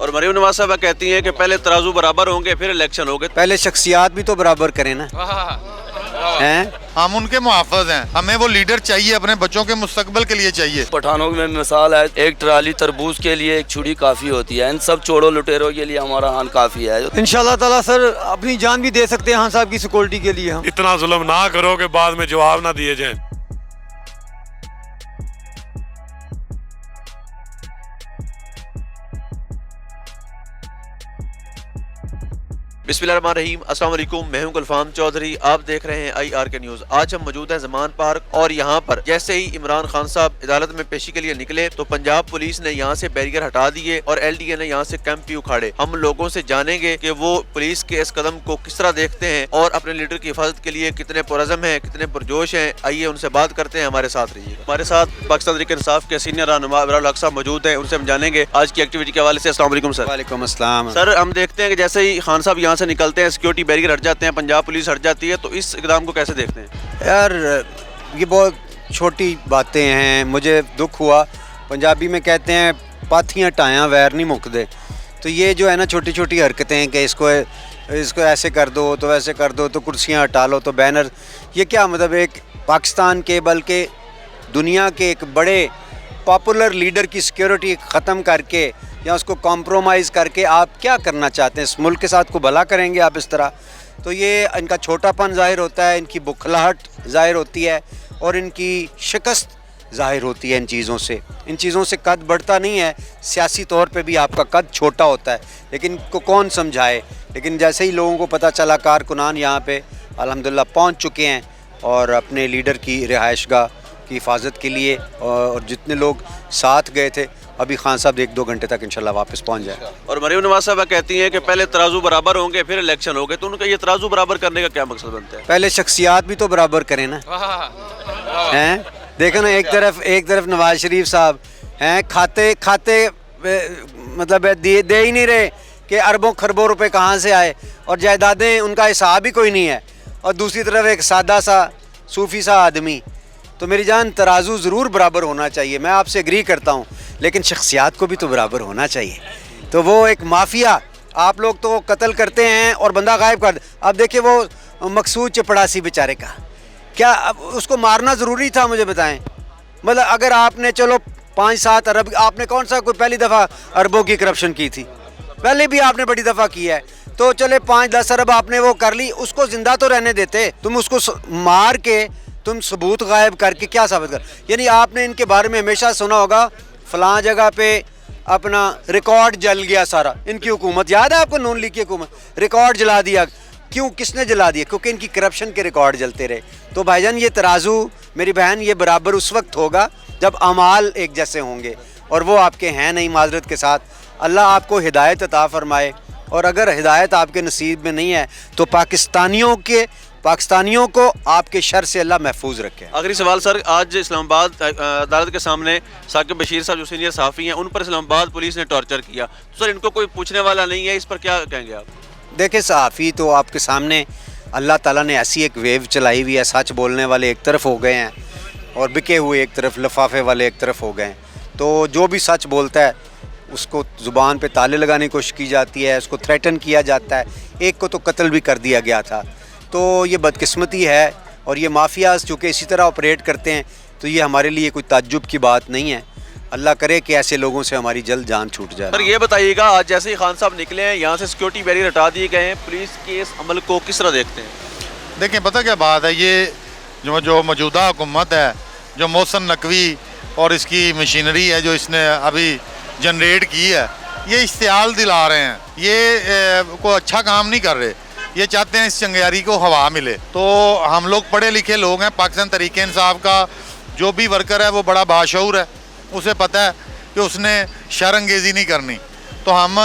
اور مریم نواز صاحبہ کہتی ہیں کہ پہلے ترازو برابر ہوں گے پھر الیکشن ہوگے. پہلے شخصیات بھی تو برابر کریں نا. ہیں ہم ان کے محافظ ہیں, ہمیں وہ لیڈر چاہیے, اپنے بچوں کے مستقبل کے لیے چاہیے. پٹھانوں میں مثال ہے, ایک ٹرالی تربوز کے لیے ایک چھری کافی ہوتی ہے, ان سب چوڑوں لٹیروں کے لیے ہمارا ہان کافی ہے. انشاءاللہ تعالیٰ سر اپنی جان بھی دے سکتے ہیں ہاں صاحب کی سیکورٹی کے لیے. ہم اتنا ظلم نہ کرو کہ بعد میں جواب نہ دیے جائیں. بسم اللہ الرحمن الرحیم. السلام علیکم, میں ہوں گلفام چودھری, آپ دیکھ رہے ہیں آئی آر کے نیوز. آج ہم موجود ہیں زمان پارک اور یہاں پر جیسے ہی عمران خان صاحب عدالت میں پیشی کے لیے نکلے تو پنجاب پولیس نے یہاں سے بیریئر ہٹا دیے اور ایل ڈی اے نے یہاں سے کیمپ بھی اکھاڑے. ہم لوگوں سے جانیں گے کہ وہ پولیس کے اس قدم کو کس طرح دیکھتے ہیں اور اپنے لیڈر کی حفاظت کے لیے کتنے پرعزم ہیں, کتنے پرجوش ہیں. آئیے ان سے بات کرتے ہیں, ہمارے ساتھ رہیے. ہمارے ساتھ پاکستان تحریک انصاف کے سینئر رہنما ابرار الحق صاحب موجود ہیں, ان سے ہم جانیں گے آج کی ایکٹیویٹی کے حوالے سے. السلام علیکم سر. وعلیکم السلام. سر ہم دیکھتے ہیں کہ جیسے ہی خان صاحب یہاں سے نکلتے ہیں سیکورٹی بیریئر ہٹ جاتے ہیں, پنجاب پولیس ہٹ جاتی ہے, تو اس اقدام کو کیسے دیکھتے ہیں؟ یار یہ بہت چھوٹی باتیں ہیں. مجھے دکھ ہوا, پنجابی میں کہتے ہیں پاتھیاں ٹائیاں ویر نہیں مک دے. تو یہ جو ہے نا چھوٹی چھوٹی حرکتیں ہیں کہ اس کو ایسے کر دو تو ویسے کر دو تو کرسیاں ہٹا لو تو بینر, یہ کیا مطلب ایک پاکستان کے بلکہ دنیا کے ایک بڑے پاپولر لیڈر کی سیکیورٹی ختم کر کے یا اس کو کمپرومائز کر کے آپ کیا کرنا چاہتے ہیں؟ اس ملک کے ساتھ کو بھلا کریں گے آپ اس طرح؟ تو یہ ان کا چھوٹا پن ظاہر ہوتا ہے, ان کی بکھلاہٹ ظاہر ہوتی ہے اور ان کی شکست ظاہر ہوتی ہے ان چیزوں سے. ان چیزوں سے قد بڑھتا نہیں ہے, سیاسی طور پہ بھی آپ کا قد چھوٹا ہوتا ہے, لیکن کو کون سمجھائے. لیکن جیسے ہی لوگوں کو پتہ چلا کارکنان یہاں پہ الحمدللہ پہنچ چکے ہیں اور اپنے لیڈر کی رہائش گاہ کی حفاظت کے لیے, اور جتنے لوگ ساتھ گئے تھے ابھی خان صاحب 1-2 گھنٹے تک انشاءاللہ واپس پہنچ جائے. اور مریم نواز صاحبہ کہتی ہیں کہ پہلے ترازو برابر ہوں گے پھر الیکشن ہوگے, تو ان کا یہ ترازو برابر کرنے کا کیا مقصد بنتا ہے؟ پہلے شخصیات بھی تو برابر کریں نا. ہیں دیکھو نا, ایک طرف نواز شریف صاحب ہیں کھاتے مطلب دے ہی نہیں رہے کہ اربوں خربوں روپے کہاں سے آئے, اور جائیدادیں ان کا حساب ہی کوئی نہیں ہے, اور دوسری طرف ایک سادہ سا صوفی سا آدمی. تو میری جان ترازو ضرور برابر ہونا چاہیے, میں آپ سے ایگری کرتا ہوں, لیکن شخصیات کو بھی تو برابر ہونا چاہیے. تو وہ ایک مافیا, آپ لوگ تو قتل کرتے ہیں اور بندہ غائب کر دیں. اب دیکھیں وہ مقصود چپڑاسی بیچارے کا, کیا اب اس کو مارنا ضروری تھا؟ مجھے بتائیں. مطلب اگر آپ نے چلو 5-7 ارب, آپ نے کون سا کوئی پہلی دفعہ اربوں کی کرپشن کی تھی؟ پہلے بھی آپ نے بڑی دفعہ کیا ہے, تو چلے 5-10 ارب آپ نے وہ کر لی, اس کو زندہ تو رہنے دیتے. تم اس کو مار کے تم ثبوت غائب کر کے کیا ثابت کر؟ یعنی آپ نے ان کے بارے میں ہمیشہ سنا ہوگا فلاں جگہ پہ اپنا ریکارڈ جل گیا سارا. ان کی حکومت یاد ہے آپ کو, نون لیگ کی حکومت, ریکارڈ جلا دیا. کیوں, کس نے جلا دیا؟ کیونکہ ان کی کرپشن کے ریکارڈ جلتے رہے. تو بھائی جان یہ ترازو میری بہن یہ برابر اس وقت ہوگا جب اعمال ایک جیسے ہوں گے, اور وہ آپ کے ہیں نہیں. معذرت کے ساتھ اللہ آپ کو ہدایت عطا فرمائے, اور اگر ہدایت آپ کے نصیب میں نہیں ہے تو پاکستانیوں کو آپ کے شر سے اللہ محفوظ رکھے. آخری سوال سر, آج اسلام آباد عدالت کے سامنے ثاقب بشیر صاحب جو سینئر صحافی ہیں, ان پر اسلام آباد پولیس نے ٹارچر کیا, سر ان کو کوئی پوچھنے والا نہیں ہے, اس پر کیا کہیں گے آپ؟ دیکھیں صحافی تو آپ کے سامنے اللہ تعالیٰ نے ایسی ایک ویو چلائی ہوئی ہے, سچ بولنے والے ایک طرف ہو گئے ہیں اور بکے ہوئے ایک طرف, لفافے والے ایک طرف ہو گئے ہیں. تو جو بھی سچ بولتا ہے اس کو زبان پہ تالے لگانے کی کوشش کی جاتی ہے, اس کو تھریٹن کیا جاتا ہے. ایک کو تو قتل بھی کر دیا گیا تھا. تو یہ بدقسمتی ہے, اور یہ مافیاز چونکہ اسی طرح آپریٹ کرتے ہیں تو یہ ہمارے لیے کوئی تعجب کی بات نہیں ہے. اللہ کرے کہ ایسے لوگوں سے ہماری جلد جان چھوٹ جائے. سر یہ بتائیے گا, آج جیسے ہی خان صاحب نکلے ہیں یہاں سے سیکورٹی بیریئر ہٹا دیے گئے ہیں, پولیس کے اس عمل کو کس طرح دیکھتے ہیں؟ دیکھیں پتہ کیا بات ہے, یہ جو موجودہ حکومت ہے, جو محسن نقوی اور اس کی مشینری ہے جو اس نے ابھی جنریٹ کی ہے, یہ اشتعال دلا رہے ہیں. یہ کوئی اچھا کام نہیں کر رہے, یہ چاہتے ہیں اس چنگیاری کو ہوا ملے. تو ہم لوگ پڑھے لکھے لوگ ہیں, پاکستان تحریک انصاف کا جو بھی ورکر ہے وہ بڑا باشعور ہے, اسے پتہ ہے کہ اس نے شر انگیزی نہیں کرنی. تو ہم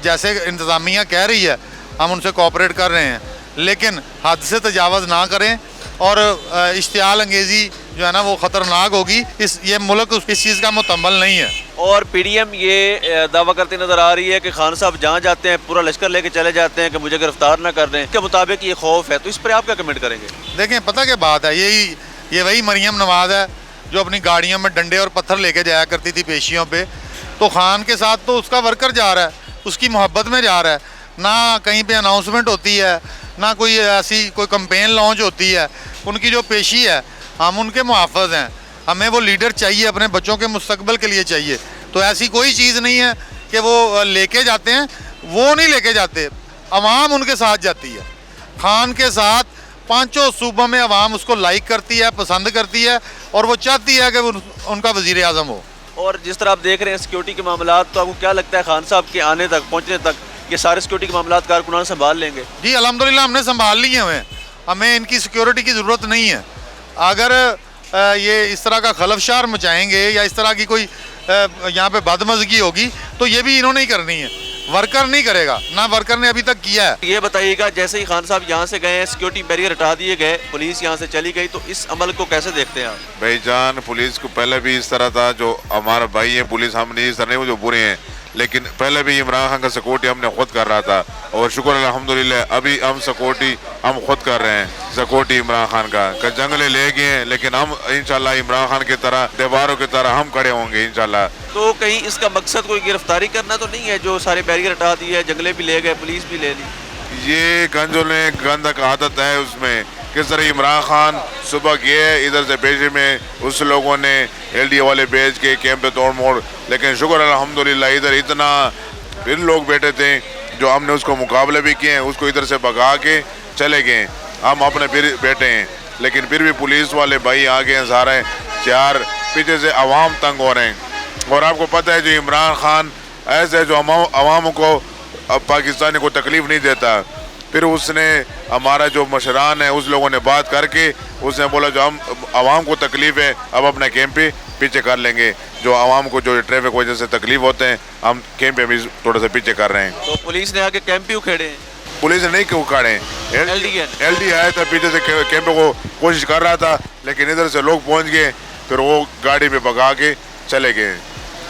جیسے انتظامیہ کہہ رہی ہے ہم ان سے کوآپریٹ کر رہے ہیں, لیکن حد سے تجاوز نہ کریں, اور اشتعال انگیزی جو ہے نا وہ خطرناک ہوگی. یہ ملک اس چیز کا متحمل نہیں ہے. اور پی ڈی ایم یہ دعویٰ کرتی نظر آ رہی ہے کہ خان صاحب جہاں جاتے ہیں پورا لشکر لے کے چلے جاتے ہیں کہ مجھے گرفتار نہ کر دیں, اس کے مطابق یہ خوف ہے. تو اس پر آپ کیا کمنٹ کریں گے؟ دیکھیں پتہ کیا بات ہے, یہ وہی مریم نواز ہے جو اپنی گاڑیوں میں ڈنڈے اور پتھر لے کے جایا کرتی تھی پیشیوں پہ. تو خان کے ساتھ تو اس کا ورکر جا رہا ہے, اس کی محبت میں جا رہا ہے. نہ کہیں پہ اناؤنسمنٹ ہوتی ہے, نہ کوئی ایسی کوئی کمپین لانچ ہوتی ہے. ان کی جو پیشی ہے ہم ان کے محافظ ہیں. ہمیں وہ لیڈر چاہیے, اپنے بچوں کے مستقبل کے لیے چاہیے. تو ایسی کوئی چیز نہیں ہے کہ وہ لے کے جاتے ہیں, وہ نہیں لے کے جاتے, عوام ان کے ساتھ جاتی ہے. خان کے ساتھ پانچوں صوبوں میں عوام اس کو لائک کرتی ہے, پسند کرتی ہے, اور وہ چاہتی ہے کہ وہ ان کا وزیر اعظم ہو. اور جس طرح آپ دیکھ رہے ہیں سیکیورٹی کے معاملات, تو آپ کو کیا لگتا ہے خان صاحب کے آنے تک, پہنچنے تک یہ سارے سیکیورٹی کے معاملات کارکنان سنبھال لیں گے؟ جی الحمدللہ ہم نے سنبھال لیے ہیں, ہمیں ان کی سیکیورٹی کی ضرورت نہیں ہے. اگر یہ اس طرح کا خلفشار مچائیں گے یا اس طرح کی کوئی یہاں پہ بدمزگی ہوگی تو یہ بھی انہوں نے ہی کرنی ہے, ورکر نہیں کرے گا, نہ ورکر نے ابھی تک کیا ہے. یہ بتائیے گا جیسے ہی خان صاحب یہاں سے گئے ہیں, سیکیورٹی بیریئر ہٹا دیے گئے, پولیس یہاں سے چلی گئی, تو اس عمل کو کیسے دیکھتے ہیں آپ؟ بھائی جان, پولیس کو پہلے بھی اس طرح تھا, جو ہمارا بھائی ہیں پولیس, ہم نہیں اس طرح نہیں وہ جو برے ہیں, لیکن پہلے بھی عمران خان کا سیکورٹی ہم نے خود کر رہا تھا, اور شکر الحمدللہ ابھی ہم سیکورٹی ہم خود کر رہے ہیں. سیکورٹی عمران خان کا جنگلے لے گئے ہیں, لیکن ہم انشاءاللہ عمران خان کی طرح دیواروں کی طرح ہم کھڑے ہوں گے انشاءاللہ. تو کہیں اس کا مقصد کوئی گرفتاری کرنا تو نہیں ہے, جو سارے بیریئر ہٹا دیے, جنگلے بھی لے گئے, پولیس بھی لے لی؟ یہ گنجوں نے گندک عادت ہے اس میں, کس طرح عمران خان صبح گئے ادھر سے پیشے میں, اس لوگوں نے ایل ڈی والے بھیج کے کیمپ پہ توڑ موڑ, لیکن شکر الحمدللہ ادھر اتنا پھر لوگ بیٹھے تھے جو ہم نے اس کو مقابلے بھی کیے ہیں, اس کو ادھر سے بھگا کے چلے گئے. ہم اپنے پھر بیٹھے ہیں, لیکن پھر بھی پولیس والے بھائی آگے ہیں سارے چار, پیچھے سے عوام تنگ ہو رہے ہیں. اور آپ کو پتہ ہے جو عمران خان ایسے جو عوام کو پاکستانی کو تکلیف نہیں دیتا, پھر اس نے ہمارا جو مشران ہے اس لوگوں نے بات کر کے اس نے بولا جو ہم عوام کو تکلیف ہے اب اپنا کیمپ پہ پیچھے کر لیں گے, جو عوام کو جو ٹریفک وجہ سے تکلیف ہوتے ہیں ہم کیمپ پہ بھی تھوڑا سا پیچھے کر رہے ہیں. تو پولیس نے آ کے کیمپ ہی اکھیڑے ہیں؟ پولیس نے نہیں کیوں اکھاڑے, ایل ڈی آیا تھا پیچھے سے کیمپ کو کوشش کر رہا تھا, لیکن ادھر سے لوگ پہنچ گئے, پھر وہ گاڑی پہ بھگا کے چلے گئے.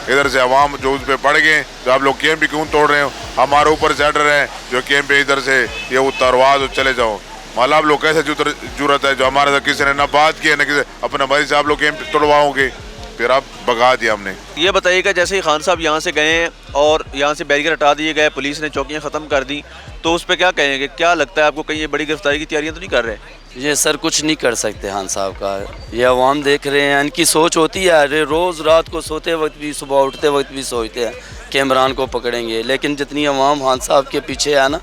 ادھر سے عوام جو اس پہ پڑ گئے, جو آپ لوگ کیمپ بھی کیوں توڑ رہے ہو, ہمارے اوپر سے آرڈر ہے جو کیمپ پہ ادھر سے یہ اتروا دو چلے جاؤ. مالا آپ لوگ کیسے ضرورت ہے جو ہمارے ساتھ کسی نے نہ بات کی نہ کسی اپنے بھائی سے آپ لوگ کیمپ توڑواؤ گے, پھر آپ بھگا دیا ہم نے. یہ بتائیے گا جیسے ہی خان صاحب یہاں سے گئے ہیں اور یہاں سے بیریئر ہٹا دیے گئے, پولیس نے چوکیاں ختم کر دی, تو اس پہ کیا کہیں گے؟ کیا لگتا ہے آپ کو کہیں یہ بڑی گرفتاری کی تیاریاں تو نہیں کر رہے؟ یہ سر کچھ نہیں کر سکتے خان صاحب کا, یہ عوام دیکھ رہے ہیں, ان کی سوچ ہوتی ہے روز رات کو سوتے وقت بھی صبح اٹھتے وقت بھی سوچتے ہیں کہ عمران کو پکڑیں گے, لیکن جتنی عوام خان صاحب کے پیچھے ہے نا,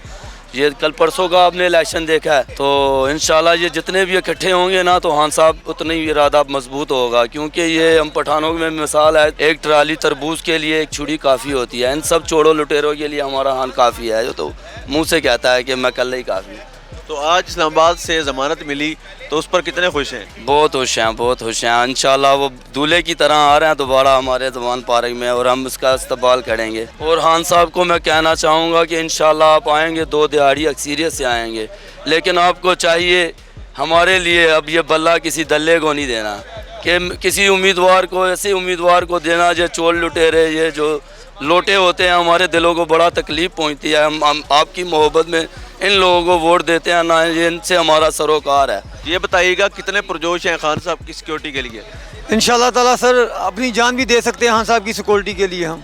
یہ کل پرسوں کا آپ نے الیکشن دیکھا ہے, تو انشاءاللہ یہ جتنے بھی اکٹھے ہوں گے نا تو خان صاحب اتنا ہی ارادہ مضبوط ہوگا, کیونکہ یہ ہم پٹھانوں میں مثال ہے, ایک ٹرالی تربوز کے لیے ایک چھری کافی ہوتی ہے, ان سب چوڑوں لٹیروں کے لیے ہمارا خان کافی ہے, جو تو منہ سے کہتا ہے کہ میں کل ہی کافی ہوں. تو آج اسلام آباد سے ضمانت ملی تو اس پر کتنے خوش ہیں؟ بہت خوش ہیں, بہت خوش ہیں. انشاءاللہ وہ دولہے کی طرح آ رہے ہیں دوبارہ ہمارے زمان پارک میں, اور ہم اس کا استقبال کریں گے. اور خان صاحب کو میں کہنا چاہوں گا کہ انشاءاللہ آپ آئیں گے, 2 دہاڑی اکثریت سے آئیں گے, لیکن آپ کو چاہیے ہمارے لیے اب یہ بلہ کسی دلے کو نہیں دینا, کہ کسی امیدوار کو, ایسے امیدوار کو دینا جو چول لٹیرے, یہ جو لوٹے ہوتے ہیں, ہمارے دلوں کو بڑا تکلیف پہنچتی ہے. ہم آپ کی محبت میں ان لوگوں کو ووٹ دیتے ہیں, نہ یہ ان سے ہمارا سروکار ہے. یہ بتائیے گا کتنے پرجوش ہیں خان صاحب کی سیکیورٹی کے لیے؟ انشاءاللہ تعالیٰ سر اپنی جان بھی دے سکتے ہیں خان صاحب کی سیکورٹی کے لیے ہم,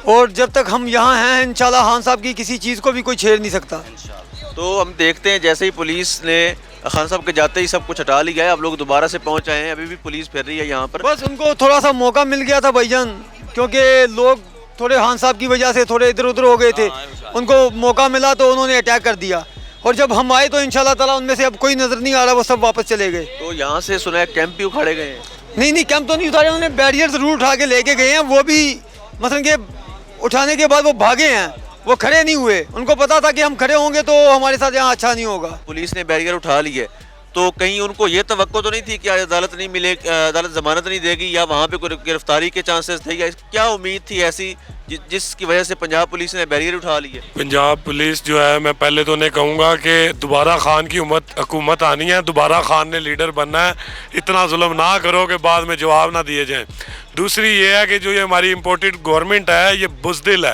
اور جب تک ہم یہاں ہیں انشاءاللہ خان صاحب کی کسی چیز کو بھی کوئی چھیڑ نہیں سکتا. تو ہم دیکھتے ہیں جیسے ہی پولیس نے خان صاحب کے جاتے ہی سب کچھ ہٹا لیا ہے, اب لوگ دوبارہ سے پہنچ آئے ہیں, ابھی بھی پولیس پھر رہی ہے یہاں پر. بس ان کو تھوڑا سا موقع مل گیا تھا بھائی جان, کیونکہ لوگ تھوڑے خان صاحب کی وجہ سے تھوڑے ادھر ادھر ہو گئے تھے, ان کو موقع ملا تو انہوں نے اٹیک کر دیا, اور جب ہم آئے تو انشاءاللہ تعالیٰ ان میں سے اب کوئی نظر نہیں آ رہا, وہ سب واپس چلے گئے. تو یہاں سے سنا ہے کیمپ بھی اکھاڑے گئے ہیں؟ نہیں کیمپ تو نہیں اتارے, انہوں نے بیریئر ضرور اٹھا کے لے کے گئے ہیں, وہ بھی مثلا کہ اٹھانے کے بعد وہ بھاگے ہیں, وہ کھڑے نہیں ہوئے, ان کو پتا تھا کہ ہم کھڑے ہوں گے تو ہمارے ساتھ یہاں اچھا نہیں ہوگا. پولیس نے بیریئر اٹھا لی ہے, تو کہیں ان کو یہ توقع تو نہیں تھی کہ عدالت نہیں ملے, عدالت ضمانت نہیں دے گی, یا وہاں پہ کوئی گرفتاری کے چانسز تھے, یا کیا امید تھی ایسی جس کی وجہ سے پنجاب پولیس نے بیریئر اٹھا لی ہے؟ پنجاب پولیس جو ہے, میں پہلے تو نہیں کہوں گا کہ دوبارہ خان کی حکومت آنی ہے, دوبارہ خان نے لیڈر بننا ہے, اتنا ظلم نہ کرو کہ بعد میں جواب نہ دیے جائیں. دوسری یہ ہے کہ جو یہ ہماری امپورٹڈ گورنمنٹ ہے یہ بزدل ہے,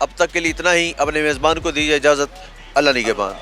اب تک کے لیے اتنا ہی. اپنے میزبان کو دیجیے اجازت. اللہ نگہبان.